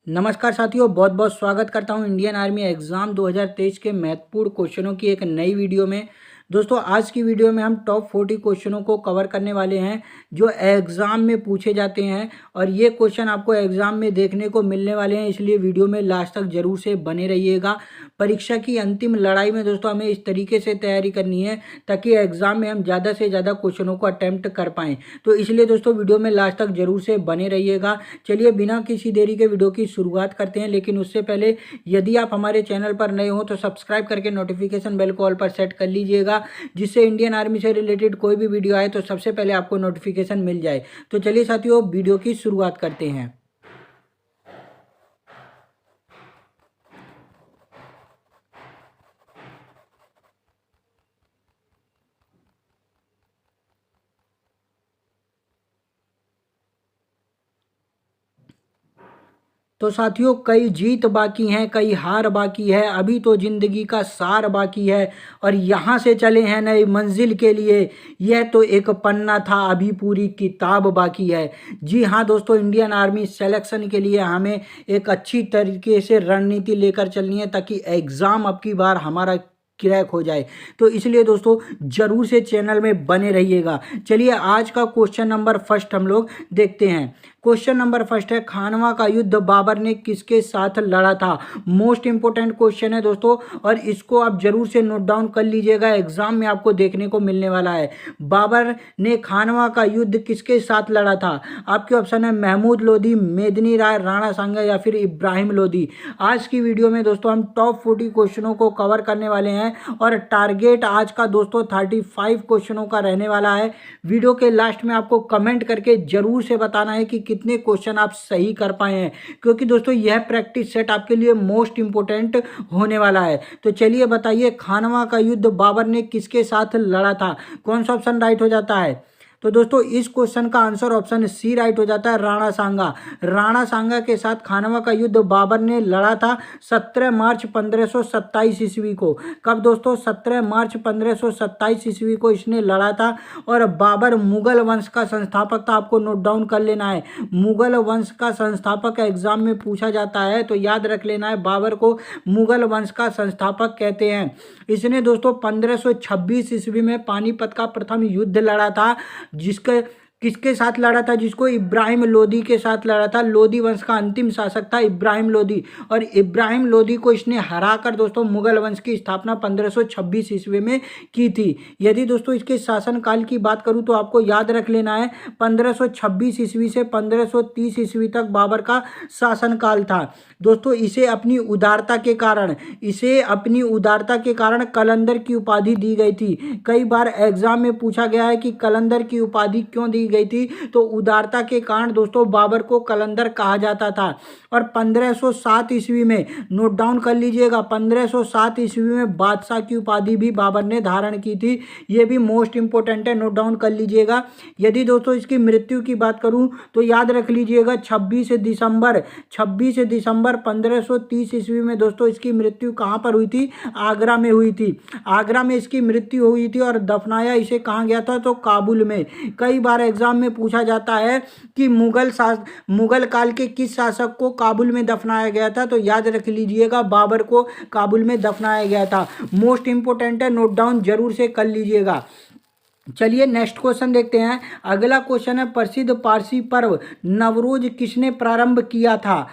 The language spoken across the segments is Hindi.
नमस्कार साथियों, बहुत बहुत स्वागत करता हूं इंडियन आर्मी एग्ज़ाम 2023 के महत्वपूर्ण क्वेश्चनों की एक नई वीडियो में। दोस्तों, आज की वीडियो में हम टॉप 40 क्वेश्चनों को कवर करने वाले हैं जो एग्ज़ाम में पूछे जाते हैं और ये क्वेश्चन आपको एग्ज़ाम में देखने को मिलने वाले हैं, इसलिए वीडियो में लास्ट तक ज़रूर से बने रहिएगा। परीक्षा की अंतिम लड़ाई में दोस्तों हमें इस तरीके से तैयारी करनी है ताकि एग्ज़ाम में हम ज़्यादा से ज़्यादा क्वेश्चनों को अटैम्प्ट कर पाएँ। तो इसलिए दोस्तों वीडियो में लास्ट तक ज़रूर से बने रहिएगा। चलिए बिना किसी देरी के वीडियो की शुरुआत करते हैं, लेकिन उससे पहले यदि आप हमारे चैनल पर नए हो तो सब्सक्राइब करके नोटिफिकेशन बेल को ऑल पर सेट कर लीजिएगा, जिससे इंडियन आर्मी से रिलेटेड कोई भी वीडियो आए तो सबसे पहले आपको नोटिफिकेशन मिल जाए। तो चलिए साथियों, वीडियो की शुरुआत करते हैं। तो साथियों, कई जीत बाकी हैं, कई हार बाकी है, अभी तो ज़िंदगी का सार बाकी है और यहाँ से चले हैं नई मंजिल के लिए। यह तो एक पन्ना था, अभी पूरी किताब बाकी है। जी हाँ दोस्तों, इंडियन आर्मी सिलेक्शन के लिए हमें एक अच्छी तरीके से रणनीति लेकर चलनी है ताकि एग्ज़ाम अब की बार हमारा क्रैक हो जाए। तो इसलिए दोस्तों ज़रूर से चैनल में बने रहिएगा। चलिए आज का क्वेश्चन नंबर फर्स्ट हम लोग देखते हैं। क्वेश्चन नंबर फर्स्ट है, खानवा का युद्ध बाबर ने किसके साथ लड़ा था? मोस्ट इंपोर्टेंट क्वेश्चन है दोस्तों और इसको आप जरूर से नोट डाउन कर लीजिएगा, एग्जाम में आपको देखने को मिलने वाला है। बाबर ने खानवा का युद्ध किसके साथ लड़ा था? आपके ऑप्शन है महमूद लोधी, मेदिनी राय, राणा सांगा या फिर इब्राहिम लोधी। आज की वीडियो में दोस्तों हम टॉप 40 क्वेश्चनों को कवर करने वाले हैं और टारगेट आज का दोस्तों 35 क्वेश्चनों का रहने वाला है। वीडियो के लास्ट में आपको कमेंट करके जरूर से बताना है कि कितने क्वेश्चन आप सही कर पाए हैं, क्योंकि दोस्तों यह प्रैक्टिस सेट आपके लिए मोस्ट इंपोर्टेंट होने वाला है। तो चलिए बताइए, खानवा का युद्ध बाबर ने किसके साथ लड़ा था? कौन सा ऑप्शन राइट हो जाता है? तो दोस्तों इस क्वेश्चन का आंसर ऑप्शन सी राइट हो जाता है, राणा सांगा। राणा सांगा के साथ खानवा का युद्ध बाबर ने लड़ा था 17 मार्च 1527 ईस्वी को। कब दोस्तों? 17 मार्च 1527 ईस्वी को इसने लड़ा था और बाबर मुगल वंश का संस्थापक था। आपको नोट डाउन कर लेना है, मुगल वंश का संस्थापक एग्जाम में पूछा जाता है तो याद रख लेना है, बाबर को मुगल वंश का संस्थापक कहते हैं। इसने दोस्तों 1526 ईस्वी में पानीपत का प्रथम युद्ध लड़ा था, जिसके किसके साथ लड़ा था? जिसको इब्राहिम लोदी के साथ लड़ा था। लोदी वंश का अंतिम शासक था इब्राहिम लोदी और इब्राहिम लोदी को इसने हराकर दोस्तों मुगल वंश की स्थापना 1526 ईस्वी में की थी। यदि दोस्तों इसके शासनकाल की बात करूं तो आपको याद रख लेना है 1526 ईस्वी से 1530 ईस्वी तक बाबर का शासनकाल था। दोस्तों इसे अपनी उदारता के कारण कलंदर की उपाधि दी गई थी। कई बार एग्जाम में पूछा गया है कि कलंदर की उपाधि क्यों दी गई थी, तो उदारता के कारण दोस्तों बाबर को कलंदर कहा जाता था। और 1507 ईस्वी में, नोट डाउन कर लीजिएगा, 1507 ईस्वी में बादशाह की उपाधि भी बाबर ने धारण की थी। ये भी मोस्ट इंपोर्टेंट है, नोट डाउन कर लीजिएगा। यदि दोस्तों इसकी मृत्यु की बात करूं तो याद रख लीजिएगा 26 दिसंबर 1530 ईस्वी में दोस्तों इसकी मृत्यु कहां पर हुई थी? आगरा में हुई थी। आगरा में इसकी मृत्यु हुई थी और दफनाया इसे कहां गया था? तो काबुल में। कई बार एग्जाम में पूछा जाता है कि मुगल काल के किस शासक को काबुल में दफनाया गया था, तो याद रख लीजिएगा बाबर को काबुल में दफनाया गया था। मोस्ट इंपोर्टेंट है, नोट डाउन जरूर से कर लीजिएगा। चलिए नेक्स्ट क्वेश्चन देखते हैं। अगला क्वेश्चन है, प्रसिद्ध पारसी पर्व नवरोज किसने प्रारंभ किया था?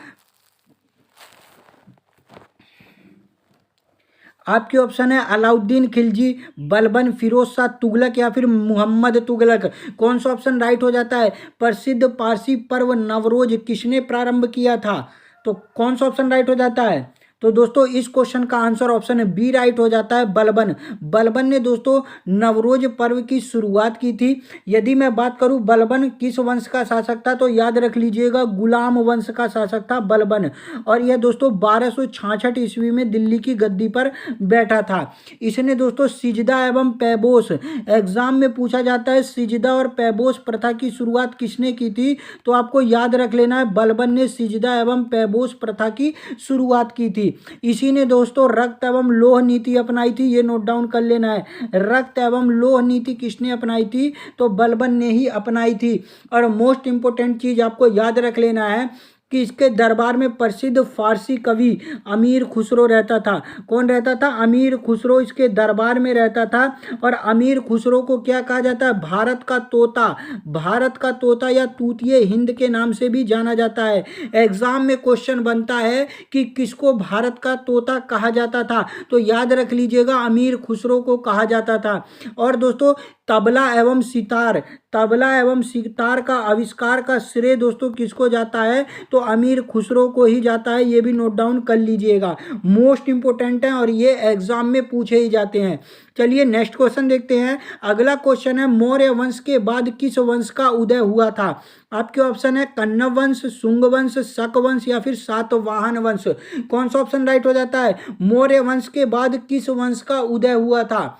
आपके ऑप्शन है अलाउद्दीन खिलजी, बलबन, फिरोज शाह तुगलक या फिर मोहम्मद तुगलक। कौन सा ऑप्शन राइट हो जाता है? प्रसिद्ध पारसी पर्व नवरोज किसने प्रारंभ किया था? तो कौन सा ऑप्शन राइट हो जाता है? तो दोस्तों इस क्वेश्चन का आंसर ऑप्शन है बी राइट हो जाता है, बलबन। बलबन ने दोस्तों नवरोज पर्व की शुरुआत की थी। यदि मैं बात करूं बलबन किस वंश का शासक था, तो याद रख लीजिएगा गुलाम वंश का शासक था बलबन और यह दोस्तों 1266 ईस्वी में दिल्ली की गद्दी पर बैठा था। इसने दोस्तों सिजदा एवं पैबोस, एग्जाम में पूछा जाता है सिजदा और पैबोस प्रथा की शुरुआत किसने की थी, तो आपको याद रख लेना है बलबन ने सिजदा एवं पैबोस प्रथा की शुरुआत की थी। इसी ने दोस्तों रक्त एवं लोह नीति अपनाई थी, ये नोट डाउन कर लेना है। रक्त एवं लोह नीति किसने अपनाई थी? तो बलबन ने ही अपनाई थी। और मोस्ट इंपोर्टेंट चीज आपको याद रख लेना है, कि इसके दरबार में प्रसिद्ध फारसी कवि अमीर खुसरो रहता था। कौन रहता था? अमीर खुसरो इसके दरबार में रहता था। और अमीर खुसरो को क्या कहा जाता है? भारत का तोता, भारत का तोता या तूतिए हिंद के नाम से भी जाना जाता है। एग्जाम में क्वेश्चन बनता है कि किसको भारत का तोता कहा जाता था, तो याद रख लीजिएगा अमीर खुसरो को कहा जाता था। और दोस्तों तबला एवं सितार, तबला एवं सितार का आविष्कार का श्रेय दोस्तों किसको जाता है? तो अमीर खुसरो को ही जाता है। ये भी नोट डाउन कर लीजिएगा, मोस्ट इंपोर्टेंट है और ये एग्जाम में पूछे ही जाते हैं। चलिए नेक्स्ट क्वेश्चन देखते हैं। अगला क्वेश्चन है मौर्य वंश के बाद किस वंश का उदय हुआ था? आपके ऑप्शन है कण्व वंश, शुंग वंश, शक वंश या फिर सातवाहन वंश। कौन सा ऑप्शन राइट हो जाता है? मौर्य वंश के बाद किस वंश का उदय हुआ था?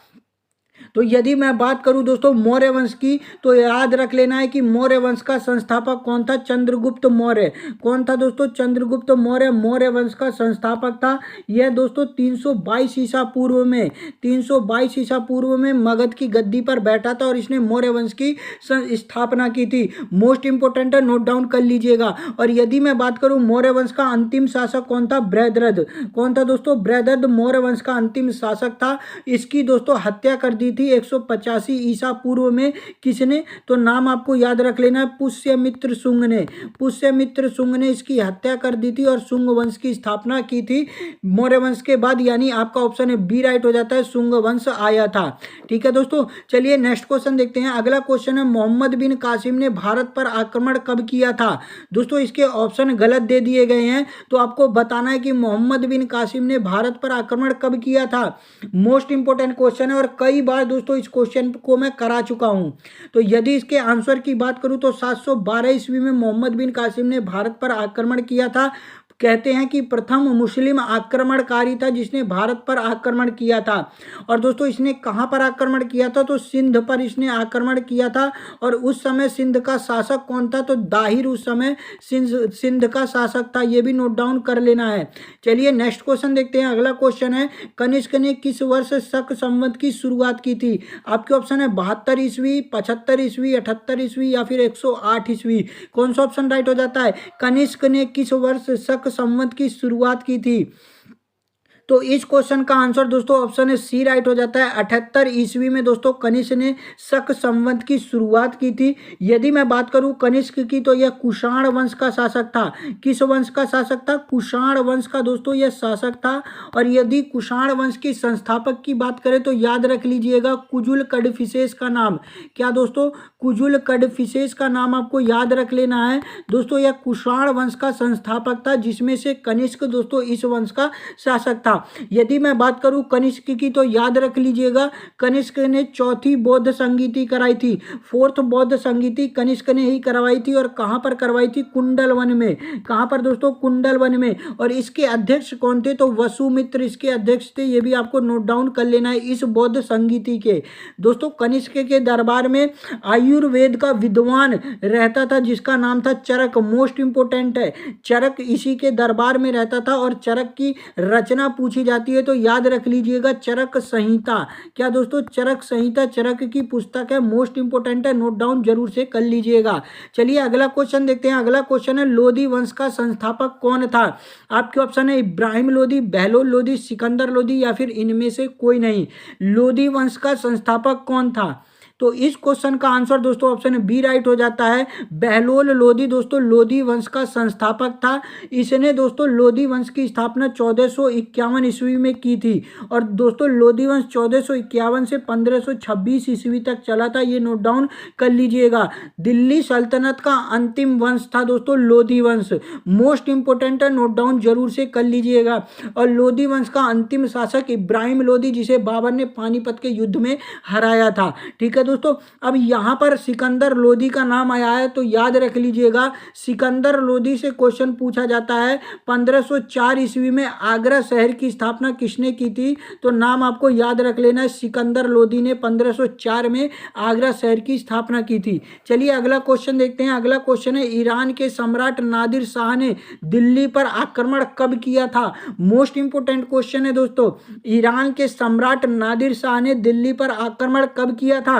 तो यदि मैं बात करूं दोस्तों मौर्य वंश की, तो याद रख लेना है कि मौर्य वंश का संस्थापक कौन था? चंद्रगुप्त मौर्य। कौन था दोस्तों? चंद्रगुप्त मौर्य मौर्य वंश का संस्थापक था। यह दोस्तों 322 ईसा पूर्व में, 322 ईसा पूर्व में मगध की गद्दी पर बैठा था और इसने मौर्य वंश की स्थापना की थी। मोस्ट इंपोर्टेंट है, नोट डाउन कर लीजिएगा। और यदि मैं बात करूं मौर्य वंश का अंतिम शासक कौन था? बृहद्रथ। कौन था दोस्तों? बृहद्रथ मौर्य वंश का अंतिम शासक था। इसकी दोस्तों हत्या कर दी थी 185 ईसा पूर्व में। किसने? तो नाम आपको याद रख लेना है, पुष्यमित्र शुंग ने। पुष्यमित्र शुंग ने इसकी हत्या कर दी थी और शुंग वंश की स्थापना की थी मौर्य वंश के बाद। यानी आपका ऑप्शन है बी राइट हो जाता है, शुंग वंश आया था। ठीक है दोस्तों, चलिए नेक्स्ट क्वेश्चन देखते हैं। अगला क्वेश्चन है मोहम्मद बिन कासिम ने भारत पर आक्रमण कब किया था? दोस्तों इसके ऑप्शन गलत दे दिए गए हैं, तो आपको बताना है कि मोहम्मद बिन कासिम ने भारत पर आक्रमण कब किया था। मोस्ट इंपोर्टेंट क्वेश्चन है और कई बार दोस्तों इस क्वेश्चन को मैं करा चुका हूं। तो यदि इसके आंसर की बात करूं तो 712 ईस्वी में मोहम्मद बिन कासिम ने भारत पर आक्रमण किया था। कहते हैं कि प्रथम मुस्लिम आक्रमणकारी था जिसने भारत पर आक्रमण किया था। और दोस्तों इसने कहां पर आक्रमण किया था? तो सिंध पर इसने आक्रमण किया था। और उस समय सिंध का शासक कौन था? तो दाहिर उस समय सिंध का शासक था। यह भी नोट डाउन कर लेना है। चलिए नेक्स्ट क्वेश्चन देखते हैं। अगला क्वेश्चन है कनिष्क ने किस वर्ष शक संवत की शुरुआत की थी? आपके ऑप्शन है 72 ईस्वी, 75 ईस्वी, 78 ईस्वी या फिर 108 ईस्वी। कौन सा ऑप्शन राइट हो जाता है? कनिष्क ने किस वर्ष शक संवत की शुरुआत की थी? तो इस क्वेश्चन का आंसर दोस्तों ऑप्शन है सी राइट हो जाता है। 78 ईस्वी में दोस्तों कनिष्क ने शक संवत की शुरुआत की थी। यदि मैं बात करूं कनिष्क की, तो यह कुषाण वंश का शासक था। किस वंश का शासक था? कुषाण वंश का दोस्तों यह शासक था। और यदि कुषाण वंश की संस्थापक की बात करें तो याद रख लीजिएगा कुजुल कडफिसेस का नाम। क्या दोस्तों? कुजुल कडफिसेस का नाम आपको याद रख लेना है। दोस्तों यह कुषाण वंश का संस्थापक था, जिसमें से कनिष्क दोस्तों इस वंश का शासक था। यदि मैं बात करूं कनिष्क की, तो याद रख लीजिएगा कनिष्क ने चौथी बौद्ध संगीति कराई थी। फोर्थ बौद्ध संगीति कनिष्क ने ही करवाई थी। और कहां पर करवाई थी? कुंडल वन में। कहां पर दोस्तों? कुंडल वन में। और इसके अध्यक्ष कौन थे? तो वसुमित्र इसके अध्यक्ष थे। ये भी आपको नोट डाउन कर लेना है इस बौद्ध संगीति के। दोस्तों कनिष्क के दरबार में आयुर्वेद का विद्वान रहता था जिसका नाम था चरक। मोस्ट इंपोर्टेंट है, चरक इसी के दरबार में रहता था। और चरक की रचना पूछी जाती है तो याद रख लीजिएगा चरक संहिता। क्या दोस्तों? चरक संहिता चरक की पुस्तक है। मोस्ट इंपोर्टेंट है, नोट डाउन जरूर से कर लीजिएगा। चलिए अगला क्वेश्चन देखते हैं। अगला क्वेश्चन है लोधी वंश का संस्थापक कौन था? आपके ऑप्शन है इब्राहिम लोधी, बहलोल लोधी, सिकंदर लोधी या फिर इनमें से कोई नहीं। लोधी वंश का संस्थापक कौन था? तो इस क्वेश्चन का आंसर दोस्तों ऑप्शन बी राइट हो जाता है। बहलोल लोधी दोस्तों लोधी वंश का संस्थापक था। इसने दोस्तों लोधी वंश की स्थापना 1451 ईस्वी में की थी। और दोस्तों लोधी वंश 1451 से 1526 ईस्वी तक चला था। ये नोट डाउन कर लीजिएगा। दिल्ली सल्तनत का अंतिम वंश था दोस्तों लोधी वंश। मोस्ट इंपोर्टेंट है, नोट डाउन जरूर से कर लीजिएगा। और लोधी वंश का अंतिम शासक इब्राहिम लोधी, जिसे बाबर ने पानीपत के युद्ध में हराया था। ठीक है दोस्तों, अब यहाँ पर सिकंदर लोधी का नाम आया है तो याद रख लीजिएगा सिकंदर लोधी से क्वेश्चन पूछा जाता है 1504 ईस्वी में आगरा शहर की स्थापना किसने की थी? तो नाम आपको याद रख लेना है, सिकंदर लोधी ने 1504 में आगरा शहर की स्थापना की थी। चलिए अगला क्वेश्चन देखते हैं। अगला क्वेश्चन है ईरान के सम्राट नादिर शाह ने दिल्ली पर आक्रमण कब किया था? मोस्ट इंपोर्टेंट क्वेश्चन है दोस्तों। ईरान के सम्राट नादिर शाह ने दिल्ली पर आक्रमण कब किया था?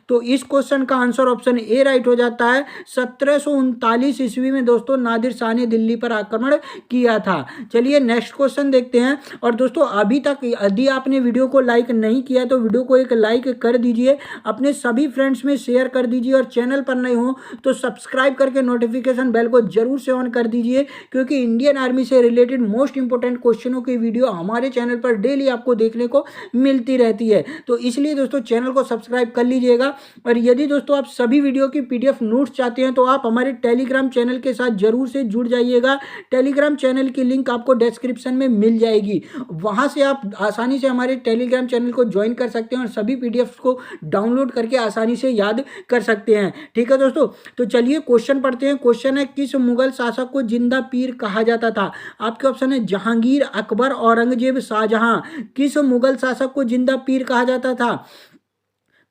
तो इस क्वेश्चन का आंसर ऑप्शन ए राइट हो जाता है। 1739 ईस्वी में दोस्तों नादिर शाह ने दिल्ली पर आक्रमण किया था। चलिए नेक्स्ट क्वेश्चन देखते हैं। और दोस्तों अभी तक यदि आपने वीडियो को लाइक नहीं किया तो वीडियो को एक लाइक कर दीजिए, अपने सभी फ्रेंड्स में शेयर कर दीजिए, और चैनल पर नए हो तो सब्सक्राइब करके नोटिफिकेशन बेल को जरूर से ऑन कर दीजिए, क्योंकि इंडियन आर्मी से रिलेटेड मोस्ट इंपोर्टेंट क्वेश्चनों की वीडियो हमारे चैनल पर डेली आपको देखने को मिलती रहती है। तो इसलिए दोस्तों चैनल को सब्सक्राइब कर लीजिएगा। और यदि दोस्तों आप सभी वीडियो की पीडीएफ नोट्स चाहते हैं तो आप हमारे टेलीग्राम चैनल के साथ जरूर से जुड़ जाइएगा। टेलीग्राम चैनल की लिंक आपको डिस्क्रिप्शन में मिल जाएगी, वहां से आप आसानी से हमारे टेलीग्राम चैनल को ज्वाइन कर सकते हैं और सभी पीडीएफ को डाउनलोड करके आसानी से याद कर सकते हैं। ठीक है दोस्तों, तो चलिए क्वेश्चन पढ़ते हैं। क्वेश्चन है, किस मुगल शासक को जिंदा पीर कहा जाता था? आपके ऑप्शन है जहांगीर, अकबर, औरंगजेब, शाहजहां। किस मुगल शासक को जिंदा पीर कहा जाता था?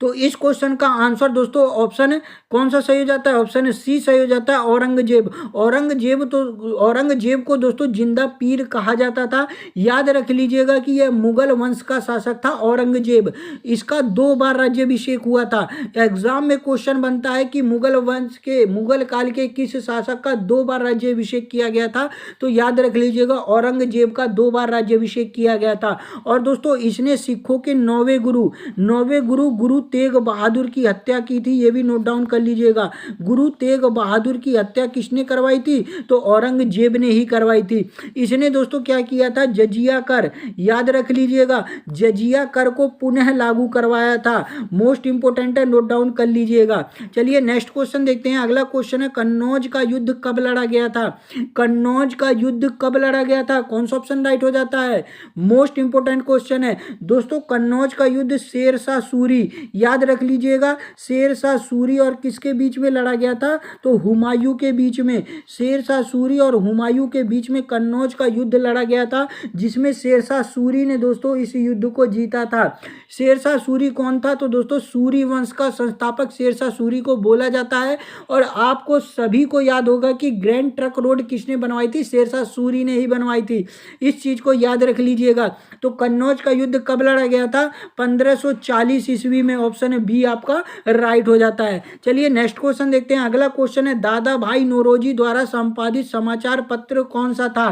तो इस क्वेश्चन का आंसर दोस्तों ऑप्शन कौन सा सही हो जाता है? ऑप्शन सी सही हो जाता है, औरंगजेब। औरंगजेब को दोस्तों जिंदा पीर कहा जाता था। याद रख लीजिएगा कि यह मुगल वंश का शासक था औरंगजेब। इसका 2 बार राज्याभिषेक हुआ था। एग्जाम में क्वेश्चन बनता है कि मुगल काल के किस शासक का 2 बार राज्याभिषेक किया गया था? तो याद रख लीजिएगा औरंगजेब का 2 बार राज्याभिषेक किया गया था। और दोस्तों इसने सिखों के 9वें गुरु तेग बहादुर की हत्या की थी। ये भी नोट डाउन कर लीजिएगा। गुरु तेग बहादुर की हत्या किसने करवाई थी? तो औरंगजेब ने ही करवाई थी। इसने दोस्तों क्या किया था? जजिया कर, याद रख लीजिएगा, जजिया कर को पुनः लागू करवाया था। मोस्ट इंपोर्टेंट है, नोट डाउन कर लीजिएगा। चलिए नेक्स्ट क्वेश्चन देखते हैं। अगला क्वेश्चन है, कन्नौज का युद्ध कब लड़ा गया था? कन्नौज का युद्ध कब लड़ा गया था? कौन सा ऑप्शन राइट हो जाता है? मोस्ट इंपोर्टेंट क्वेश्चन है दोस्तों। कन्नौज का युद्ध शेरशाह सूरी, याद रख लीजिएगा, शेरशाह सूरी और किसके बीच में लड़ा गया था? तो हुमायूं के बीच में। शेरशाह सूरी और हुमायूं के बीच में कन्नौज का युद्ध लड़ा गया था, जिसमें शेरशाह सूरी ने दोस्तों इस युद्ध को जीता था। शेरशाह सूरी कौन था? तो दोस्तों सूरी वंश का संस्थापक शेरशाह सूरी को बोला जाता है। और आपको सभी को याद होगा कि ग्रैंड ट्रंक रोड किसने बनवाई थी? शेरशाह सूरी ने ही बनवाई थी। इस चीज को याद रख लीजिएगा। तो कन्नौज का युद्ध कब लड़ा गया था? 1540 ईस्वी में। ऑप्शन बी आपका राइट हो जाता है। चलिए नेक्स्ट क्वेश्चन देखते हैं। अगला क्वेश्चन है, दादा भाई नौरोजी द्वारा संपादित समाचार पत्र कौन सा था?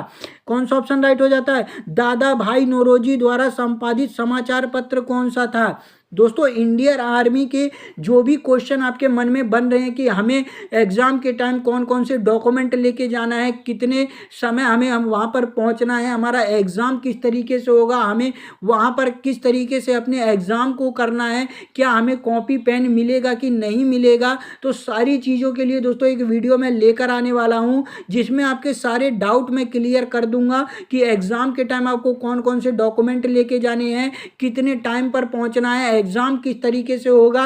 कौन सा ऑप्शन राइट हो जाता है? दादा भाई नौरोजी द्वारा संपादित समाचार पत्र कौन सा था? दोस्तों इंडियन आर्मी के जो भी क्वेश्चन आपके मन में बन रहे हैं कि हमें एग्जाम के टाइम कौन कौन से डॉक्यूमेंट लेके जाना है, कितने समय हम वहाँ पर पहुँचना है, हमारा एग्जाम किस तरीके से होगा, हमें वहाँ पर किस तरीके से अपने एग्जाम को करना है, क्या हमें कॉपी पेन मिलेगा कि नहीं मिलेगा, तो सारी चीज़ों के लिए दोस्तों एक वीडियो मैं लेकर आने वाला हूँ, जिसमें आपके सारे डाउट मैं क्लियर कर दूंगा कि एग्जाम के टाइम आपको कौन कौन से डॉक्यूमेंट लेके जाने हैं, कितने टाइम पर पहुँचना है, एग्जाम किस तरीके से होगा,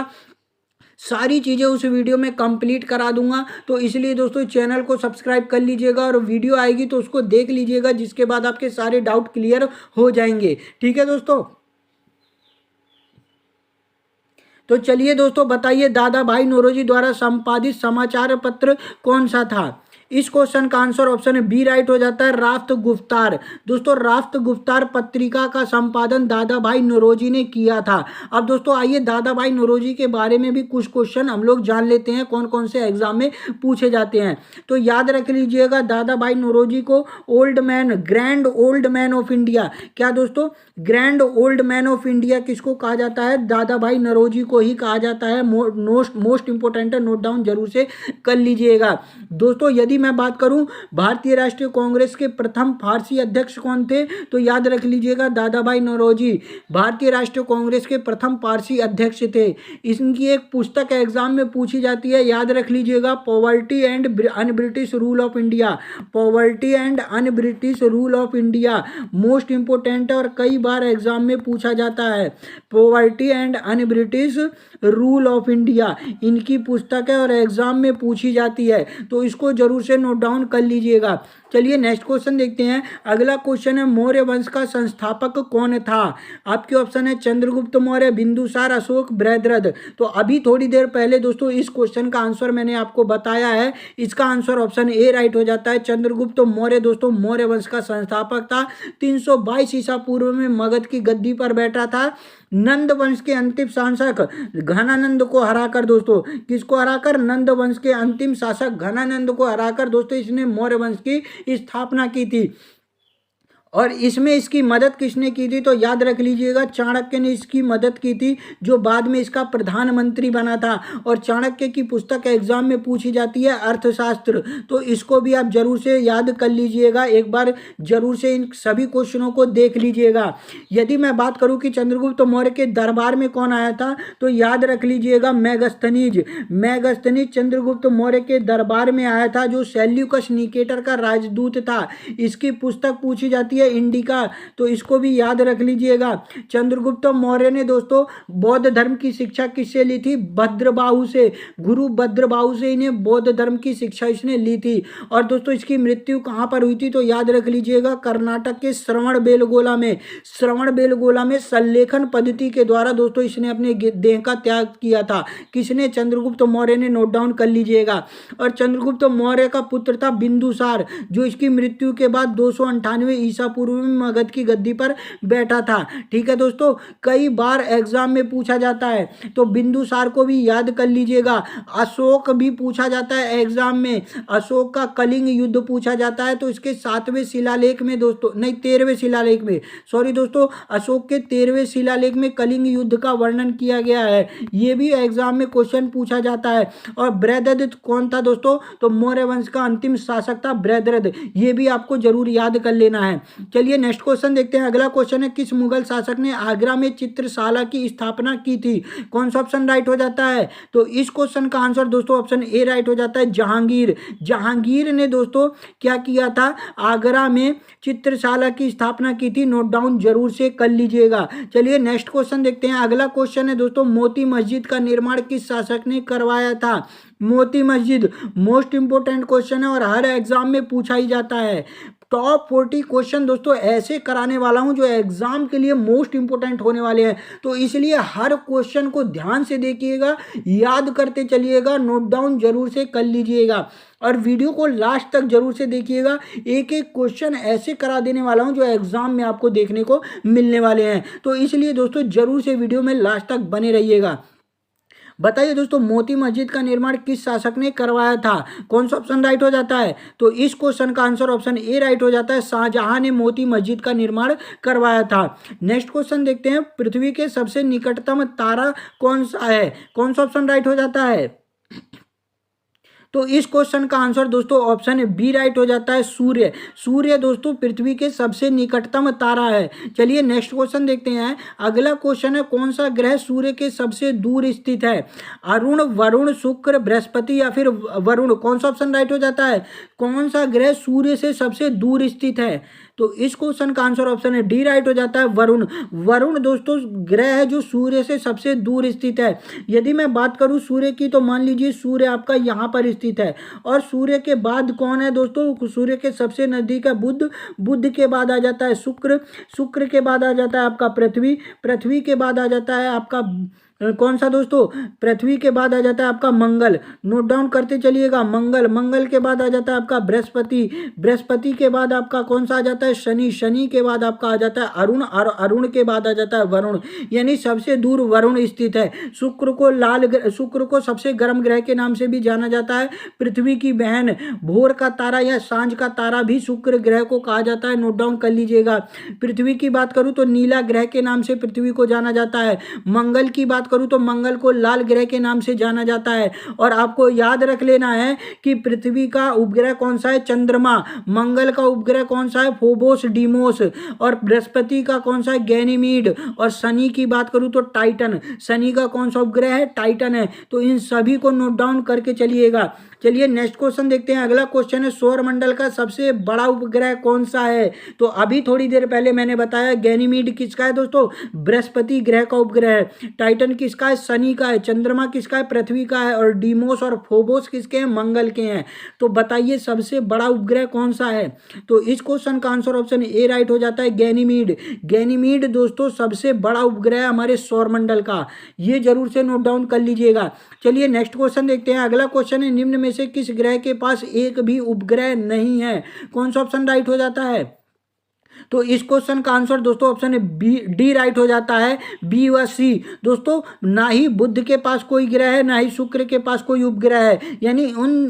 सारी चीज़ें उस वीडियो में कंप्लीट करा दूंगा। तो इसलिए दोस्तों चैनल को सब्सक्राइब कर लीजिएगा और वीडियो आएगी तो उसको देख लीजिएगा, जिसके बाद आपके सारे डाउट क्लियर हो जाएंगे। ठीक है दोस्तों, तो चलिए दोस्तों बताइए, दादा भाई नौरोजी द्वारा संपादित समाचार पत्र कौन सा था? इस क्वेश्चन का आंसर ऑप्शन बी राइट हो जाता है, राफ्त गुफ्तार। दोस्तों राफ्त गुफ्तार पत्रिका का संपादन दादा भाई नौरोजी ने किया था। अब दोस्तों आइए दादा भाई नौरोजी के बारे में भी कुछ क्वेश्चन हम लोग जान लेते हैं, कौन कौन से एग्जाम में पूछे जाते हैं। तो याद रख लीजिएगा, दादा भाई नौरोजी को grand old man of India, क्या दोस्तों grand old man of India किसको कहा जाता है? दादा भाई नौरोजी को ही कहा जाता है। मोस्ट इंपोर्टेंट है, नोट डाउन जरूर से कर लीजिएगा। दोस्तों यदि मैं बात करूं भारतीय राष्ट्रीय कांग्रेस के प्रथम फारसी अध्यक्ष कौन थे? तो याद रख लीजिएगा, दादा भाई नौरोजी भारतीय राष्ट्रीय कांग्रेस के प्रथम फारसी अध्यक्ष थे। इनकी एक पुस्तक एग्जाम में पूछी जाती है, याद रख लीजिएगा, poverty and un British rule of India. Poverty and un British rule of India most important है और कई बार एग्जाम में पूछा जाता है। Poverty and un British rule of India इनकी पुस्तक है और एग्जाम में पूछी जाती है, तो इसको जरूर से नोट डाउन कर लीजिएगा। चलिए नेक्स्ट क्वेश्चन देखते हैं। अगला क्वेश्चन है मौर्य वंश का संस्थापक कौन था। आपके ऑप्शन है चंद्रगुप्त मौर्य, बिंदुसार, अशोक, बृहद्रथ। तो अभी थोड़ी देर पहले दोस्तों इस क्वेश्चन का आंसर मैंने आपको बताया है। इसका आंसर ऑप्शन ए राइट हो जाता है। चंद्रगुप्त मौर्य दोस्तों मौर्य वंश का संस्थापक था। 322 ईसा पूर्व में मगध की गद्दी पर बैठा था। नंद वंश के अंतिम शासक घनानंद को हराकर दोस्तों, किसको हराकर, नंद वंश के अंतिम शासक घनानंद को हराकर दोस्तों इसने मौर्य वंश की स्थापना की थी। और इसमें इसकी मदद किसने की थी, तो याद रख लीजिएगा चाणक्य ने इसकी मदद की थी, जो बाद में इसका प्रधानमंत्री बना था। और चाणक्य की पुस्तक एग्जाम में पूछी जाती है अर्थशास्त्र, तो इसको भी आप जरूर से याद कर लीजिएगा, एक बार जरूर से इन सभी क्वेश्चनों को देख लीजिएगा। यदि मैं बात करूं कि चंद्रगुप्त मौर्य के दरबार में कौन आया था, तो याद रख लीजिएगा मेगस्थनीज। मेगस्थनीज चंद्रगुप्त मौर्य के दरबार में आया था, जो सेल्यूकस निकेटर का राजदूत था। इसकी पुस्तक पूछी जाती है इंडिका, तो इसको भी याद रख लीजिएगा। चंद्रगुप्त मौर्य ने दोस्तों बौद्ध धर्म की शिक्षा किससे ली थी, भद्रबाहु से, गुरु भद्रबाहु से इन्हें बौद्ध धर्म की शिक्षा इसने ली थी। और दोस्तों इसकी मृत्यु कहां पर हुई थी, तो याद रख लीजिएगा कर्नाटक के श्रवणबेलगोला में। श्रवणबेलगोला में सल्लेखन पद्धति के द्वारा दोस्तों इसने अपने देह का त्याग किया था। किसने, चंद्रगुप्त मौर्य ने, नोट डाउन कर लीजिएगा। और चंद्रगुप्त मौर्य का पुत्र था बिंदुसार, जो इसकी मृत्यु के बाद 298 ईसा पूर्व में मगध की गद्दी पर बैठा था। ठीक है दोस्तों, कई बार एग्जाम में पूछा जाता है, तो बिंदुसार को भी याद कर लीजिएगा। अशोक भी पूछा जाता है एग्जाम में, अशोक का कलिंग युद्ध पूछा जाता है, तो इसके 7वें शिलालेख में दोस्तों, नहीं 13वें शिलालेख में, सॉरी दोस्तों, अशोक के 13वें शिलालेख में कलिंग युद्ध का वर्णन किया गया है। ये भी एग्जाम में क्वेश्चन पूछा जाता है। और बृहद्रथ कौन था दोस्तों, तो मौर्य वंश का अंतिम शासक था बृहद्रथ। ये भी आपको जरूर याद कर लेना है। चलिए नेक्स्ट क्वेश्चन देखते हैं। अगला क्वेश्चन है किस मुगल शासक ने आगरा में चित्रशाला की स्थापना की थी। कौन सा ऑप्शन राइट हो जाता है, तो इस क्वेश्चन का आंसर दोस्तों ऑप्शन ए राइट हो जाता है, जहांगीर। जहांगीर ने दोस्तों क्या किया था, आगरा में चित्रशाला की स्थापना की थी। नोट डाउन जरूर से कर लीजिएगा। चलिए नेक्स्ट क्वेश्चन देखते हैं। अगला क्वेश्चन है दोस्तों मोती मस्जिद का निर्माण किस शासक ने करवाया था। Moti Masjid most important question है और हर एग्जाम में पूछा ही जाता है। टॉप 40 क्वेश्चन दोस्तों ऐसे कराने वाला हूं जो एग्जाम के लिए मोस्ट इंपोर्टेंट होने वाले हैं, तो इसलिए हर क्वेश्चन को ध्यान से देखिएगा, याद करते चलिएगा, नोट डाउन जरूर से कर लीजिएगा और वीडियो को लास्ट तक जरूर से देखिएगा। एक एक क्वेश्चन ऐसे करा देने वाला हूं जो एग्जाम में आपको देखने को मिलने वाले हैं, तो इसलिए दोस्तों जरूर से वीडियो में लास्ट तक बने रहिएगा। बताइए दोस्तों मोती मस्जिद का निर्माण किस शासक ने करवाया था। कौन सा ऑप्शन राइट हो जाता है, तो इस क्वेश्चन का आंसर ऑप्शन ए राइट हो जाता है, शाहजहां ने मोती मस्जिद का निर्माण करवाया था। नेक्स्ट क्वेश्चन देखते हैं पृथ्वी के सबसे निकटतम तारा कौन सा है। कौन सा ऑप्शन राइट हो जाता है, तो इस क्वेश्चन का आंसर दोस्तों ऑप्शन बी राइट हो जाता है, सूर्य। सूर्य दोस्तों पृथ्वी के सबसे निकटतम तारा है। चलिए नेक्स्ट क्वेश्चन देखते हैं। अगला क्वेश्चन है कौन सा ग्रह सूर्य के सबसे दूर स्थित है। अरुण, वरुण, शुक्र, बृहस्पति या फिर वरुण। कौन सा ऑप्शन राइट हो जाता है, कौन सा ग्रह सूर्य से सबसे दूर स्थित है, तो इस क्वेश्चन का आंसर ऑप्शन है डी राइट हो जाता है, वरुण। वरुण दोस्तों ग्रह है जो सूर्य से सबसे दूर स्थित है। यदि मैं बात करूं सूर्य की, तो मान लीजिए सूर्य आपका यहाँ पर स्थित है और सूर्य के बाद कौन है दोस्तों, सूर्य के सबसे नजदीक है बुध। बुध के बाद आ जाता है शुक्र। शुक्र के बाद आ जाता है आपका पृथ्वी। पृथ्वी के बाद आ जाता है आपका कौन सा दोस्तों, पृथ्वी के बाद आ जाता है आपका मंगल। नोट डाउन करते चलिएगा, मंगल। मंगल के बाद आ जाता है आपका बृहस्पति। बृहस्पति के बाद आपका कौन सा आ जाता है, शनि। शनि के बाद आपका आ जाता है अरुण और अरुण के बाद आ जाता है वरुण, यानी सबसे दूर वरुण स्थित है। शुक्र को शुक्र को सबसे गर्म ग्रह के नाम से भी जाना जाता है। पृथ्वी की बहन, भोर का तारा या सांझ का तारा भी शुक्र ग्रह को कहा जाता है। नोट डाउन कर लीजिएगा। पृथ्वी की बात करूं तो नीला ग्रह के नाम से पृथ्वी को जाना जाता है। मंगल की बात करूं तो मंगल को लाल ग्रह के नाम से जाना जाता है। और आपको याद रख लेना है कि पृथ्वी का उपग्रह कौन सा है, चंद्रमा। मंगल का उपग्रह कौन सा है, फोबोस डीमोस। और बृहस्पति का कौन सा है, गैनीमीड। और शनि की बात करूं तो टाइटन। शनि का कौन सा उपग्रह है, टाइटन है। तो इन सभी को नोट डाउन करके चलिएगा। चलिए नेक्स्ट क्वेश्चन देखते हैं। अगला क्वेश्चन है सौर मंडल का सबसे बड़ा उपग्रह कौन सा है? तो अभी थोड़ी देर पहले मैंने बताया गैनीमीड किसका है दोस्तों? बृहस्पति ग्रह का उपग्रह है। टाइटन किसका है? शनि का है। चंद्रमा किसका है? पृथ्वी का है। और डीमोस और फोबोस किसके हैं? मंगल के हैं। तो बताइए सबसे बड़ा उपग्रह कौन सा है? तो इस क्वेश्चन का आंसर ऑप्शन ए राइट हो जाता है, गैनीमीड। गैनीमीड दोस्तों सबसे बड़ा उपग्रह है हमारे सौरमंडल का, ये जरूर से नोट डाउन कर लीजिएगा। चलिए नेक्स्ट क्वेश्चन देखते हैं। अगला क्वेश्चन है निम्न में से किस ग्रह के पास एक भी उपग्रह नहीं है? कौन सा ऑप्शन राइट हो जाता है? तो इस क्वेश्चन का आंसर दोस्तों ऑप्शन है बी, डी राइट हो जाता है, बी व सी। दोस्तों ना ही बुध के पास कोई ग्रह है, ना ही शुक्र के पास कोई उपग्रह है, यानी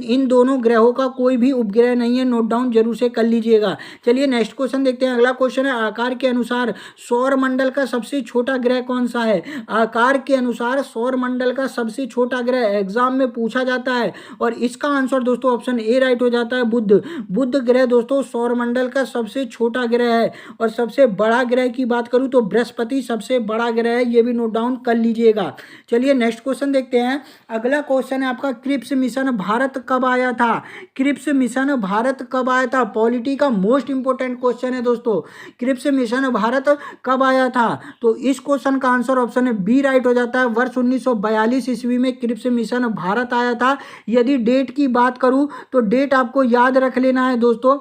इन दोनों ग्रहों का कोई भी उपग्रह नहीं है। नोट डाउन जरूर से कर लीजिएगा। चलिए नेक्स्ट क्वेश्चन देखते हैं। अगला क्वेश्चन है आकार के अनुसार सौर मंडल का सबसे छोटा ग्रह कौन सा है? आकार के अनुसार सौर मंडल का सबसे छोटा ग्रह एग्जाम में पूछा जाता है और इसका आंसर दोस्तों ऑप्शन ए राइट हो जाता है, बुध। बुध ग्रह दोस्तों सौर मंडल का सबसे छोटा ग्रह है। और सबसे बड़ा ग्रह की बात करूं तो बृहस्पति सबसे बड़ा ग्रह है, ये भी नोट डाउन कर लीजिएगा। चलिए नेक्स्ट क्वेश्चन देखते हैं। अगला क्वेश्चन है आपका क्रिप्स मिशन भारत कब आया था? क्रिप्स मिशन भारत कब आया था? पॉलिटी का मोस्ट इंपोर्टेंट क्वेश्चन है दोस्तों। क्रिप्स मिशन भारत कब आया था? तो इस क्वेश्चन का आंसर ऑप्शन है बी राइट हो जाता है, वर्ष 1942 ईस्वी में क्रिप्स मिशन भारत आया था। यदि डेट की बात करूं तो डेट आपको याद रख लेना है दोस्तों,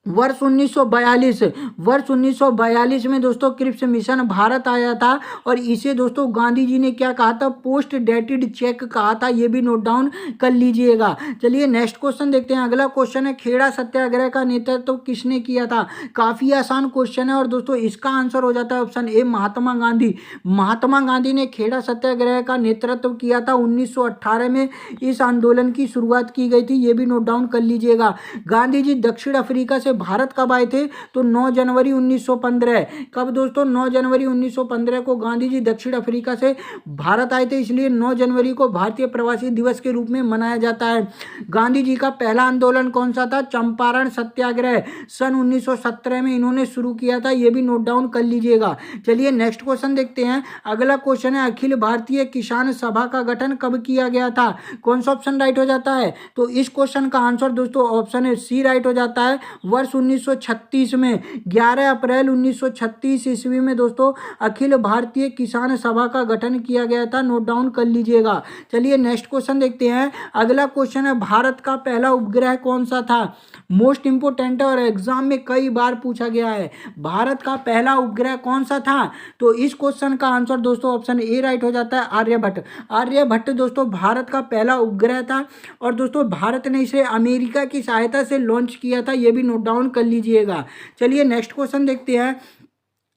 वर्ष 1942 में दोस्तों क्रिप्स मिशन भारत आया था। और इसे दोस्तों गांधी जी ने क्या कहा था? पोस्ट डेटेड चेक कहा था, ये भी नोट डाउन कर लीजिएगा। चलिए नेक्स्ट क्वेश्चन देखते हैं। अगला क्वेश्चन है खेड़ा सत्याग्रह का नेतृत्व किसने किया था? काफी आसान क्वेश्चन है और दोस्तों इसका आंसर हो जाता है ऑप्शन ए, महात्मा गांधी। महात्मा गांधी ने खेड़ा सत्याग्रह का नेतृत्व किया था। 1918 में इस आंदोलन की शुरुआत की गई थी, ये भी नोट डाउन कर लीजिएगा। गांधी जी दक्षिण अफ्रीका से भारत कब आए थे? तो 9 जनवरी 1915। कब दोस्तों? 9 जनवरी 1915 को गांधी जी दक्षिण अफ्रीका से भारत आए थे, इसलिए 9 जनवरी को भारतीय प्रवासी दिवस के रूप में मनाया जाता है। गांधी जी का पहला आंदोलन कौन सा था? चंपारण सत्याग्रह सन 1917 में इन्होंने शुरू किया था, यह भी नोट डाउन कर लीजिएगा। चलिए नेक्स्ट क्वेश्चन देखते हैं। अगला क्वेश्चन है अखिल भारतीय किसान सभा का गठन कब किया गया था? कौन सा ऑप्शन राइट हो जाता है? तो इस क्वेश्चन का आंसर दोस्तों ऑप्शन है सी राइट हो जाता है, वर्ष 1936 में 11 अप्रैल 1936 ईस्वी में दोस्तों अखिल भारतीय किसान सभा का गठन किया गया था, नोट डाउन कर लीजिएगा। चलिए नेक्स्ट क्वेश्चन देखते हैं। अगला क्वेश्चन है भारत का पहला उपग्रह कौन सा था? मोस्ट इंपोर्टेंट है और एग्जाम में कई बार पूछा गया है। भारत का पहला उपग्रह कौन सा था? तो इस क्वेश्चन का आंसर दोस्तों ऑप्शन ए राइट हो जाता है, आर्यभट्ट। आर्यभट्ट दोस्तों भारत का पहला उपग्रह था और दोस्तों भारत ने इसे अमेरिका की सहायता से लॉन्च किया था, यह भी नोट डाउन कर लीजिएगा। चलिए नेक्स्ट क्वेश्चन देखते हैं।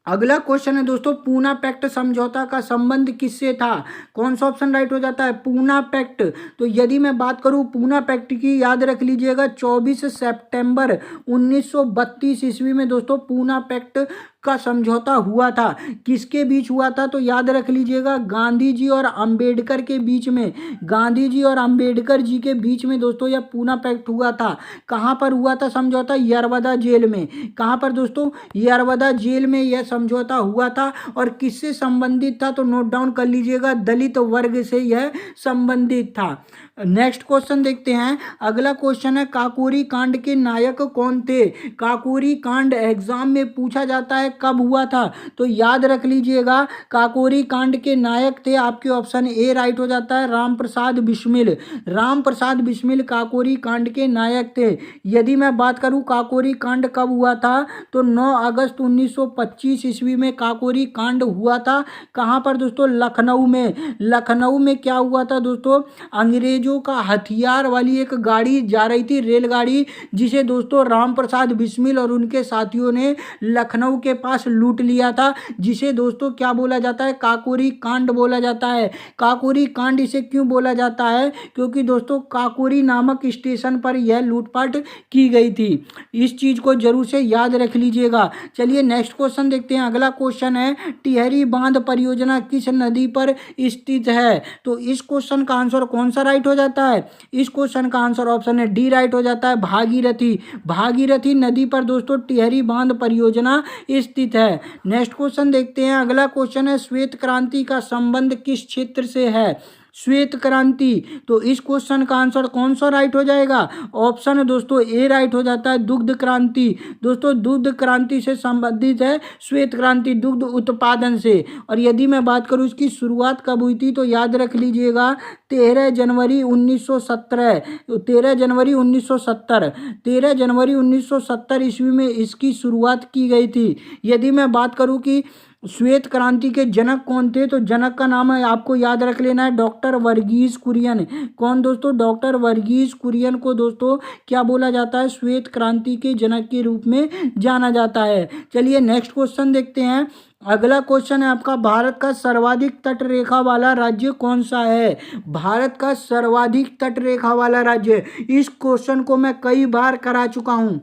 अगला क्वेश्चन है दोस्तों पूना पैक्ट समझौता का संबंध किससे था? कौन सा ऑप्शन राइट हो जाता है? पूना पैक्ट। तो यदि मैं बात करूं पूना पैक्ट की, याद रख लीजिएगा 24 सितंबर 1932 ईस्वी में दोस्तों पूना पैक्ट का समझौता हुआ था। किसके बीच हुआ था? तो याद रख लीजिएगा गांधी जी और अंबेडकर के बीच में। गांधी जी और अंबेडकर जी के बीच में दोस्तों यह पूना पैक्ट हुआ था। कहाँ पर हुआ था समझौता? यरवदा जेल में। कहाँ पर दोस्तों? यरवदा जेल में यह समझौता हुआ था। और किससे संबंधित था? तो नोट डाउन कर लीजिएगा, दलित वर्ग से यह संबंधित था। नेक्स्ट क्वेश्चन देखते हैं। अगला क्वेश्चन है काकोरी कांड के नायक कौन थे? काकोरी कांड एग्जाम में पूछा जाता है कब हुआ था? तो याद रख लीजिएगा काकोरी कांड के नायक थे आपके ऑप्शन ए राइट हो जाता है, राम प्रसाद बिस्मिल। राम प्रसाद बिस्मिल काकोरी कांड के नायक थे। यदि मैं बात करूं काकोरी कांड कब हुआ था, तो 9 अगस्त 1925 ईस्वी में काकोरी कांड हुआ था। कहां पर दोस्तों? लखनऊ में। लखनऊ में क्या हुआ था दोस्तों? अंग्रेजों का हथियार वाली एक गाड़ी जा रही थी, रेलगाड़ी, जिसे दोस्तों राम प्रसाद बिस्मिल और उनके साथियों ने लखनऊ के पास लूट लिया था, जिसे दोस्तों क्या बोला जाता है? काकोरी कांड बोला जाता है। काकोरी कांड इसे क्यों बोला जाता है? क्योंकि दोस्तों काकोरी नामक स्टेशन पर यह लूटपाट की गई थी। इस चीज को जरूर से याद रख लीजिएगा। चलिए नेक्स्ट क्वेश्चन देखते हैं। अगला क्वेश्चन है टिहरी बांध परियोजना किस नदी पर स्थित है? तो इस क्वेश्चन का आंसर कौन सा राइट हो जाता है? इस क्वेश्चन का आंसर ऑप्शन है डी राइट हो जाता है, भागीरथी। भागीरथी नदी पर दोस्तों टिहरी बांध परियोजना स्थित है। नेक्स्ट क्वेश्चन देखते हैं। अगला क्वेश्चन है श्वेत क्रांति का संबंध किस क्षेत्र से है? श्वेत क्रांति। तो इस क्वेश्चन का आंसर कौन सा राइट हो जाएगा? ऑप्शन दोस्तों ए राइट हो जाता है, दुग्ध क्रांति। दोस्तों दुग्ध क्रांति से संबंधित है श्वेत क्रांति, दुग्ध उत्पादन से। और यदि मैं बात करूं इसकी शुरुआत कब हुई थी, तो याद रख लीजिएगा 13 जनवरी 1917, 13 जनवरी 1970, 13 जनवरी 1970 ईस्वी में इसकी शुरुआत की गई थी। यदि मैं बात करूं कि श्वेत क्रांति के जनक कौन थे, तो जनक का नाम है, आपको याद रख लेना है, डॉक्टर वर्गीस कुरियन। कौन दोस्तों? डॉक्टर वर्गीस कुरियन को दोस्तों क्या बोला जाता है? श्वेत क्रांति के जनक के रूप में जाना जाता है। चलिए नेक्स्ट क्वेश्चन देखते हैं। अगला क्वेश्चन है आपका, भारत का सर्वाधिक तट रेखा वाला राज्य कौन सा है? भारत का सर्वाधिक तट रेखा वाला राज्य, इस क्वेश्चन को मैं कई बार करा चुका हूं,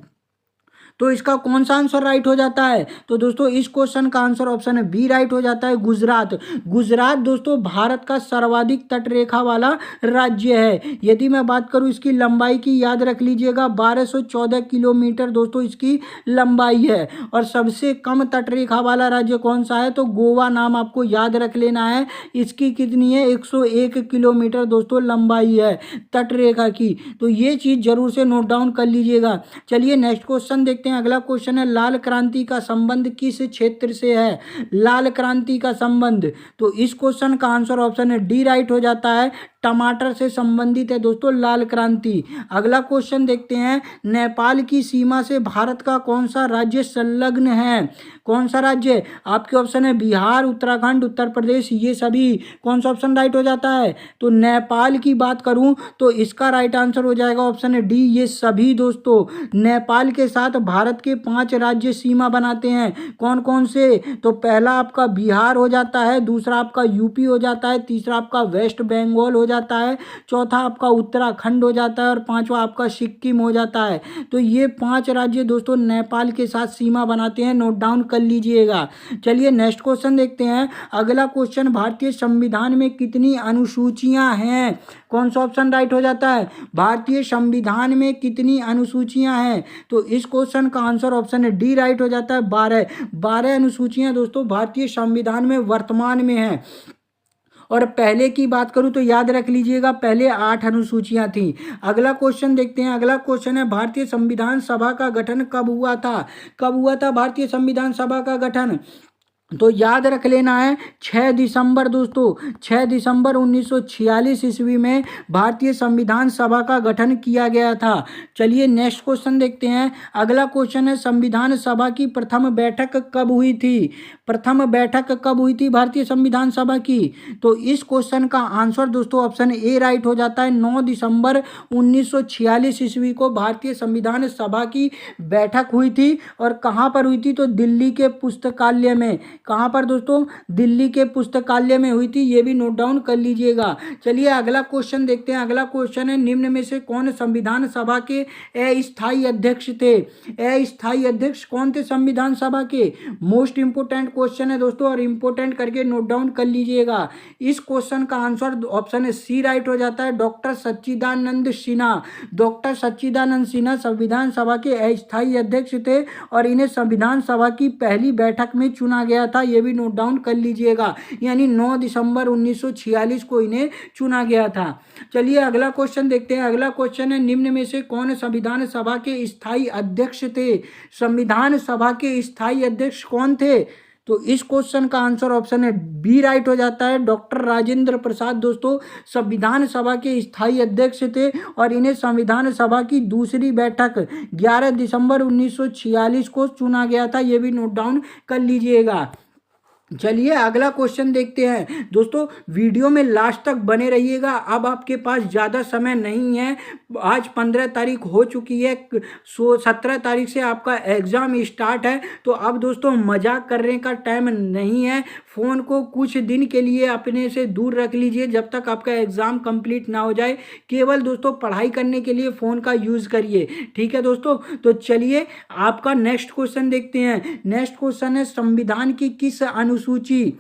तो इसका कौन सा आंसर राइट हो जाता है? तो दोस्तों इस क्वेश्चन का आंसर ऑप्शन है बी राइट हो जाता है, गुजरात। गुजरात दोस्तों भारत का सर्वाधिक तट रेखा वाला राज्य है। यदि मैं बात करूं इसकी लंबाई की, याद रख लीजिएगा 1214 किलोमीटर दोस्तों इसकी लंबाई है। और सबसे कम तट रेखा वाला राज्य कौन सा है? तो गोवा नाम आपको याद रख लेना है। इसकी कितनी है? 101 किलोमीटर दोस्तों लंबाई है तट रेखा की। तो ये चीज जरूर से नोट डाउन कर लीजिएगा। चलिए नेक्स्ट क्वेश्चन देखते हैं। अगला क्वेश्चन है, लाल क्रांति का संबंध किस क्षेत्र से है? लाल क्रांति का संबंध, तो इस क्वेश्चन का आंसर ऑप्शन है डी राइट हो जाता है, टमाटर से संबंधित है दोस्तों लाल क्रांति। अगला क्वेश्चन देखते हैं, नेपाल की सीमा से भारत का कौन सा राज्य संलग्न है? कौन सा राज्य? आपके ऑप्शन है बिहार, उत्तराखंड, उत्तर प्रदेश, ये सभी। कौन सा ऑप्शन राइट हो जाता है? तो नेपाल की बात करूं तो इसका राइट आंसर हो जाएगा ऑप्शन है डी, ये सभी दोस्तों। नेपाल के साथ भारत के 5 राज्य सीमा बनाते हैं। कौन कौन से? तो पहला आपका बिहार हो जाता है, दूसरा आपका यूपी हो जाता है, तीसरा आपका वेस्ट बंगाल हो जाता है, चौथा आपका उत्तराखंड हो जाता है और पांचवा आपका सिक्किम हो जाता है। तो ये 5 राज्य दोस्तों नेपाल के साथ सीमा बनाते हैं, नोट डाउन कर लीजिएगा। चलिए नेक्स्ट क्वेश्चन देखते हैं। अगला क्वेश्चन, भारतीय संविधान में कितनी अनुसूचियां हैं? कौन सा ऑप्शन राइट हो जाता है? भारतीय संविधान में कितनी अनुसूचियां हैं? तो इस क्वेश्चन का आंसर ऑप्शन है डी राइट हो जाता है, 12। 12 अनुसूचियां दोस्तों भारतीय संविधान में वर्तमान में है। और पहले की बात करूं तो याद रख लीजिएगा पहले 8 अनुसूचियां थी। अगला क्वेश्चन देखते हैं। अगला क्वेश्चन है, भारतीय संविधान सभा का गठन कब हुआ था? कब हुआ था भारतीय संविधान सभा का गठन? तो याद रख लेना है 6 दिसंबर दोस्तों, 6 दिसंबर 1946 ईस्वी में भारतीय संविधान सभा का गठन किया गया था। चलिए नेक्स्ट क्वेश्चन देखते हैं। अगला क्वेश्चन है, संविधान सभा की प्रथम बैठक कब हुई थी? प्रथम बैठक कब हुई थी भारतीय संविधान सभा की? तो इस क्वेश्चन का आंसर दोस्तों ऑप्शन ए राइट हो जाता है, 9 दिसंबर 1946 ईस्वी को भारतीय संविधान सभा की बैठक हुई थी। और कहाँ पर हुई थी? तो दिल्ली के पुस्तकालय में। कहाँ पर दोस्तों? दिल्ली के पुस्तकालय में हुई थी, ये भी नोट डाउन कर लीजिएगा। चलिए अगला क्वेश्चन देखते हैं। अगला क्वेश्चन है, निम्न में से कौन संविधान सभा के अस्थायी अध्यक्ष थे? अस्थायी अध्यक्ष कौन थे संविधान सभा के? मोस्ट इंपोर्टेंट क्वेश्चन है दोस्तों, और इंपोर्टेंट करके नोट डाउन कर लीजिएगा। इस क्वेश्चन का आंसर ऑप्शन है सी राइट हो जाता है, डॉक्टर सच्चिदानंद सिन्हा। डॉक्टर सच्चिदानंद सिन्हा संविधान सभा के अस्थायी अध्यक्ष थे और इन्हें संविधान सभा की पहली बैठक में चुना गया था, ये भी नोट डाउन कर लीजिएगा। यानी 9 दिसंबर 1946 को इन्हें चुना गया था। चलिए अगला क्वेश्चन देखते हैं। अगला क्वेश्चन है, निम्न में से कौन संविधान सभा के स्थायी अध्यक्ष थे? संविधान सभा के स्थायी अध्यक्ष कौन थे? तो इस क्वेश्चन का आंसर ऑप्शन है बी राइट हो जाता है, डॉक्टर राजेंद्र प्रसाद दोस्तों संविधान सभा के स्थायी अध्यक्ष थे और इन्हें संविधान सभा की दूसरी बैठक 11 दिसंबर 1946 को चुना गया था, ये भी नोट डाउन कर लीजिएगा। चलिए अगला क्वेश्चन देखते हैं दोस्तों, वीडियो में लास्ट तक बने रहिएगा। अब आपके पास ज़्यादा समय नहीं है, आज 15 तारीख हो चुकी है, 17 तारीख से आपका एग्ज़ाम स्टार्ट है। तो अब दोस्तों मजाक करने का टाइम नहीं है, फ़ोन को कुछ दिन के लिए अपने से दूर रख लीजिए जब तक आपका एग्ज़ाम कंप्लीट ना हो जाए। केवल दोस्तों पढ़ाई करने के लिए फ़ोन का यूज़ करिए, ठीक है दोस्तों। तो चलिए आपका नेक्स्ट क्वेश्चन देखते हैं। नेक्स्ट क्वेश्चन है, संविधान की किस अनुसूची,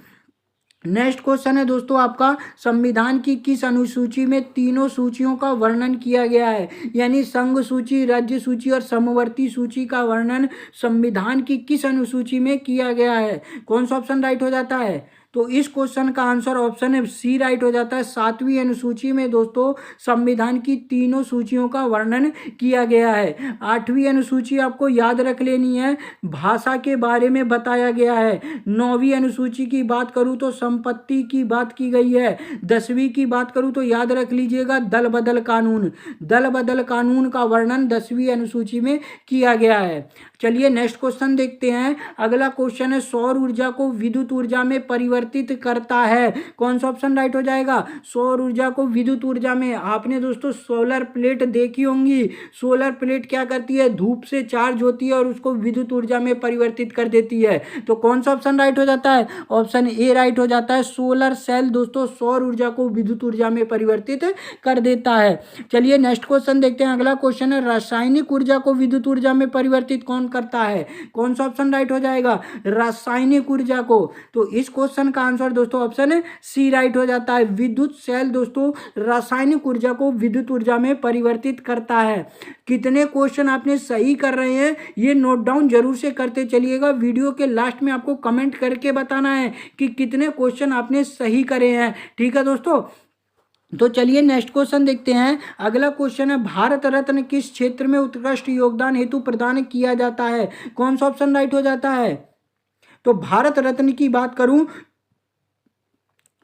नेक्स्ट क्वेश्चन है दोस्तों आपका, संविधान की किस अनुसूची में तीनों सूचियों का वर्णन किया गया है? यानी संघ सूची, राज्य सूची और समवर्ती सूची का वर्णन संविधान की किस अनुसूची में किया गया है? कौन सा ऑप्शन राइट हो जाता है? तो इस क्वेश्चन का आंसर ऑप्शन है सी राइट हो जाता है। 7वीं अनुसूची में दोस्तों संविधान की तीनों सूचियों का वर्णन किया गया है। 8वीं अनुसूची आपको याद रख लेनी है, भाषा के बारे में बताया गया है। 9वीं अनुसूची की बात करूं तो संपत्ति की बात की गई है। 10वीं की बात करूं तो याद रख लीजिएगा दल बदल कानून, दल बदल कानून का वर्णन 10वीं अनुसूची में किया गया है। चलिए नेक्स्ट क्वेश्चन देखते हैं। अगला क्वेश्चन है सौर ऊर्जा को विद्युत ऊर्जा में परिवर्तित करता है। कौन सा ऑप्शन राइट हो जाएगा? सौर ऊर्जा को विद्युत ऊर्जा में। आपने दोस्तों सोलर प्लेट देखी होंगी। सोलर प्लेट क्या करती है? धूप से चार्ज होती है और उसको विद्युत ऊर्जा में परिवर्तित कर देती है। तो कौन सा ऑप्शन राइट हो जाता है? ऑप्शन ए राइट हो जाता है। सोलर सेल दोस्तों सौर ऊर्जा को विद्युत ऊर्जा में परिवर्तित कर देता है। चलिए नेक्स्ट क्वेश्चन देखते हैं। अगला क्वेश्चन है रासायनिक ऊर्जा को विद्युत ऊर्जा में परिवर्तित कौन करता है? कौन सा ऑप्शन राइट हो जाएगा? रासायनिक ऊर्जा को। तो इस क्वेश्चन का आंसर दोस्तों ऑप्शन है सी राइट हो जाता है। विद्युत सेल दोस्तों रासायनिक ऊर्जा को विद्युत ऊर्जा में परिवर्तित करता है। कितने क्वेश्चन आपने सही कर रहे हैं ये नोट डाउन जरूर से करते चलिएगा। वीडियो के लास्ट में आपको कमेंट करके बताना है कि कितने क्वेश्चन आपने सही करे हैं। ठीक है दोस्तों, तो चलिए नेक्स्ट क्वेश्चन देखते हैं। अगला क्वेश्चन है भारत रत्न किस क्षेत्र में उत्कृष्ट योगदान हेतु प्रदान किया जाता है? कौन सा ऑप्शन राइट हो जाता है? तो भारत रत्न की बात करूं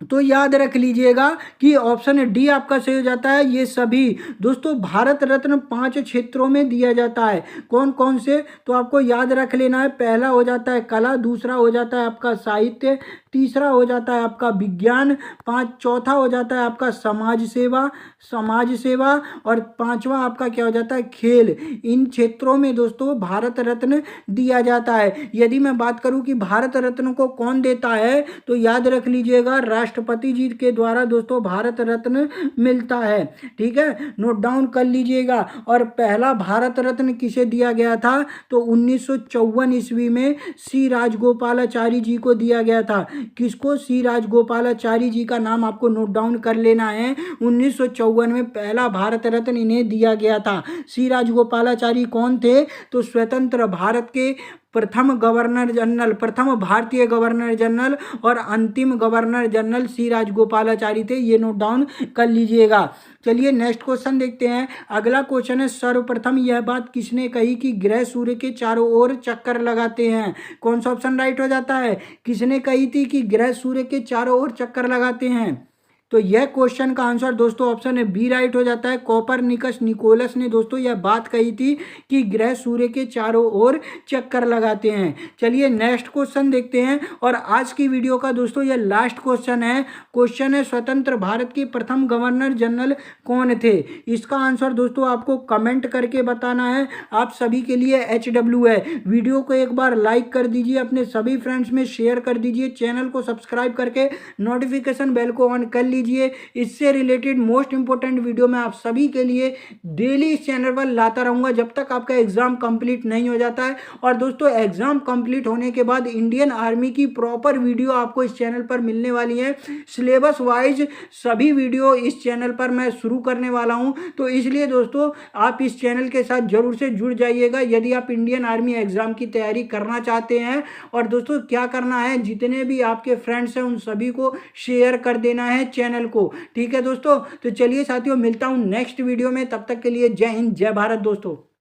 तो याद रख लीजिएगा कि ऑप्शन डी आपका सही हो जाता है। ये सभी दोस्तों भारत रत्न 5 क्षेत्रों में दिया जाता है। कौन कौन से? तो आपको याद रख लेना है। पहला हो जाता है कला, दूसरा हो जाता है आपका साहित्य, तीसरा हो जाता है आपका विज्ञान, चौथा हो जाता है आपका समाज सेवा और पांचवा आपका क्या हो जाता है? खेल। इन क्षेत्रों में दोस्तों भारत रत्न दिया जाता है। यदि मैं बात करूं कि भारत रत्न को कौन देता है तो याद रख लीजिएगा राष्ट्रपति जी के द्वारा दोस्तों भारत रत्न मिलता है। ठीक है, नोट डाउन कर लीजिएगा। और पहला भारत रत्न किसे दिया गया था? तो 1954 ईस्वी में सी राजगोपालाचारी जी को दिया गया था। किसको? सी राजगोपालाचारी जी का नाम आपको नोट डाउन कर लेना है। 1954 में पहला भारत रत्न इन्हें दिया गया था। सी राजगोपालाचारी कौन थे? तो स्वतंत्र भारत के प्रथम गवर्नर जनरल, प्रथम भारतीय गवर्नर जनरल और अंतिम गवर्नर जनरल सी राजगोपालाचारी थे। ये नोट डाउन कर लीजिएगा। चलिए नेक्स्ट क्वेश्चन देखते हैं। अगला क्वेश्चन है सर्वप्रथम यह बात किसने कही कि ग्रह सूर्य के चारों ओर चक्कर लगाते हैं? कौन सा ऑप्शन राइट हो जाता है? किसने कही थी कि ग्रह सूर्य के चारों ओर चक्कर लगाते हैं? तो यह क्वेश्चन का आंसर दोस्तों ऑप्शन है बी राइट हो जाता है। कोपरनिकस निकोलस ने दोस्तों यह बात कही थी कि ग्रह सूर्य के चारों ओर चक्कर लगाते हैं। चलिए नेक्स्ट क्वेश्चन देखते हैं और आज की वीडियो का दोस्तों यह लास्ट क्वेश्चन है। क्वेश्चन है स्वतंत्र भारत के प्रथम गवर्नर जनरल कौन थे? इसका आंसर दोस्तों आपको कमेंट करके बताना है। आप सभी के लिए HW है। वीडियो को एक बार लाइक कर दीजिए, अपने सभी फ्रेंड्स में शेयर कर दीजिए, चैनल को सब्सक्राइब करके नोटिफिकेशन बेल को ऑन कर लीजिए। इससे रिलेटेड मोस्ट इंपोर्टेंट वीडियो मैं आप सभी के लिए डेली इस चैनल पर लाता रहूंगा जब तक आपका एग्जाम कंप्लीट नहीं हो जाता है। और दोस्तों एग्जाम कंप्लीट होने के बाद इंडियन आर्मी की प्रॉपर वीडियो आपको इस चैनल पर मिलने वाली है। सिलेबस वाइज सभी वीडियो इस चैनल पर मैं शुरू करने वाला हूं, तो इसलिए दोस्तों आप इस चैनल के साथ जरूर से जुड़ जाइएगा यदि आप इंडियन आर्मी एग्जाम की तैयारी करना चाहते हैं। और दोस्तों क्या करना है, जितने भी आपके फ्रेंड्स हैं उन सभी को शेयर कर देना है चैनल को। ठीक है दोस्तों, तो चलिए साथियों मिलता हूं नेक्स्ट वीडियो में। तब तक के लिए जय हिंद, जय भारत दोस्तों।